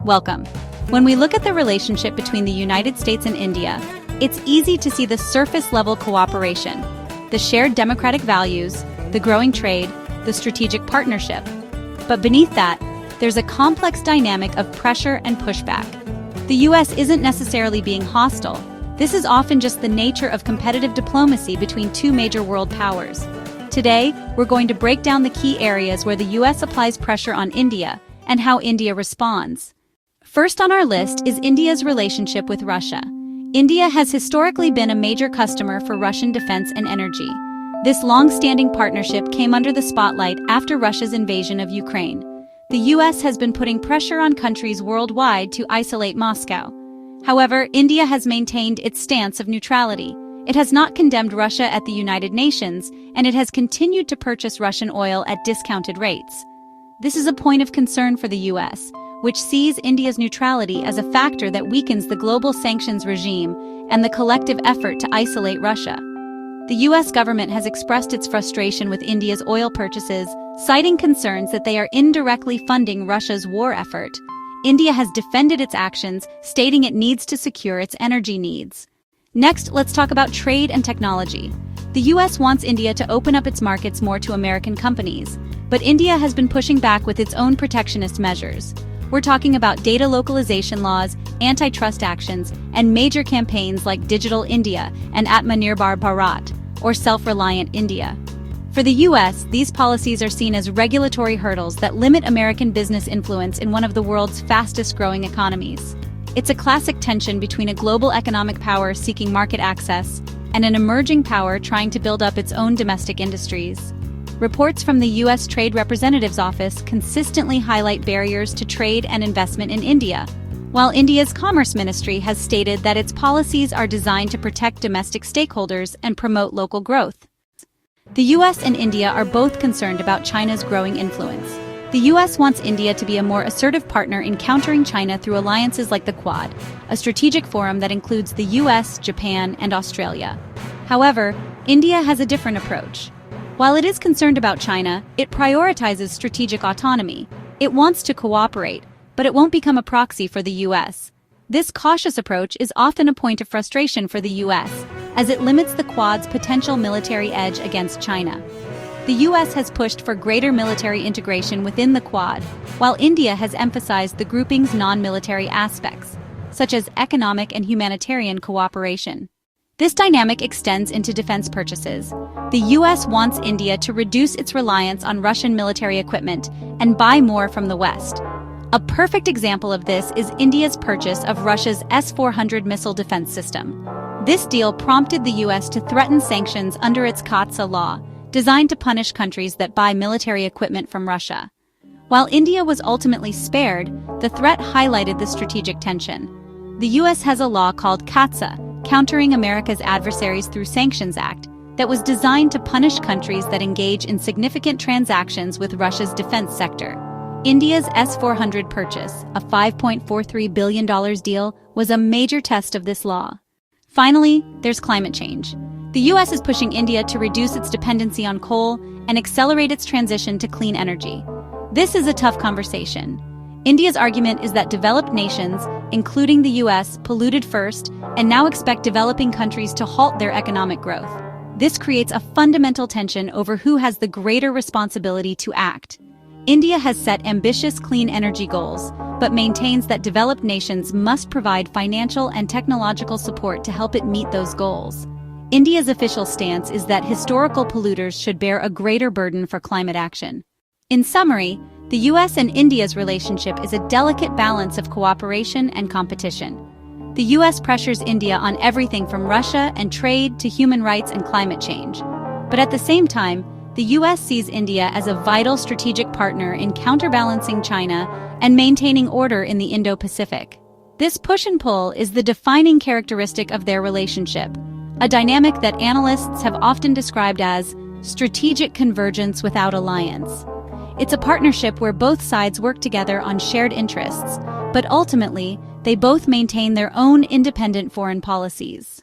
Welcome. When we look at the relationship between the United States and India, it's easy to see the surface-level cooperation, the shared democratic values, the growing trade, the strategic partnership. But beneath that, there's a complex dynamic of pressure and pushback. The US isn't necessarily being hostile. This is often just the nature of competitive diplomacy between two major world powers. Today, we're going to break down the key areas where the US applies pressure on India and how India responds. First on our list is India's relationship with Russia. India has historically been a major customer for Russian defense and energy. This long-standing partnership came under the spotlight after Russia's invasion of Ukraine. The US has been putting pressure on countries worldwide to isolate Moscow. However, India has maintained its stance of neutrality. It has not condemned Russia at the United Nations, and it has continued to purchase Russian oil at discounted rates. This is a point of concern for the US, which sees India's neutrality as a factor that weakens the global sanctions regime and the collective effort to isolate Russia. The US government has expressed its frustration with India's oil purchases, citing concerns that they are indirectly funding Russia's war effort. India has defended its actions, stating it needs to secure its energy needs. Next, let's talk about trade and technology. The US wants India to open up its markets more to American companies, but India has been pushing back with its own protectionist measures. We're talking about data localization laws, antitrust actions, and major campaigns like Digital India and Atmanirbhar Bharat, or Self-Reliant India. For the US, these policies are seen as regulatory hurdles that limit American business influence in one of the world's fastest-growing economies. It's a classic tension between a global economic power seeking market access and an emerging power trying to build up its own domestic industries. Reports from the US Trade Representative's Office consistently highlight barriers to trade and investment in India, while India's Commerce Ministry has stated that its policies are designed to protect domestic stakeholders and promote local growth. The US and India are both concerned about China's growing influence. The US wants India to be a more assertive partner in countering China through alliances like the Quad, a strategic forum that includes the US, Japan, and Australia. However, India has a different approach. While it is concerned about China, it prioritizes strategic autonomy. It wants to cooperate, but it won't become a proxy for the US. This cautious approach is often a point of frustration for the US, as it limits the Quad's potential military edge against China. The US has pushed for greater military integration within the Quad, while India has emphasized the grouping's non-military aspects, such as economic and humanitarian cooperation. This dynamic extends into defense purchases. The US wants India to reduce its reliance on Russian military equipment and buy more from the West. A perfect example of this is India's purchase of Russia's S-400 missile defense system. This deal prompted the US to threaten sanctions under its CAATSA law, designed to punish countries that buy military equipment from Russia. While India was ultimately spared, the threat highlighted the strategic tension. The US has a law called CAATSA, Countering America's Adversaries Through Sanctions Act, that was designed to punish countries that engage in significant transactions with Russia's defense sector. India's S-400 purchase, a $5.43 billion deal, was a major test of this law. Finally, there's climate change. The US is pushing India to reduce its dependency on coal and accelerate its transition to clean energy. This is a tough conversation. India's argument is that developed nations, including the US, polluted first and now expect developing countries to halt their economic growth. This creates a fundamental tension over who has the greater responsibility to act. India has set ambitious clean energy goals, but maintains that developed nations must provide financial and technological support to help it meet those goals. India's official stance is that historical polluters should bear a greater burden for climate action. In summary, the US and India's relationship is a delicate balance of cooperation and competition. The US pressures India on everything from Russia and trade to human rights and climate change. But at the same time, the US sees India as a vital strategic partner in counterbalancing China and maintaining order in the Indo-Pacific. This push and pull is the defining characteristic of their relationship, a dynamic that analysts have often described as strategic convergence without alliance. It's a partnership where both sides work together on shared interests, but ultimately, they both maintain their own independent foreign policies.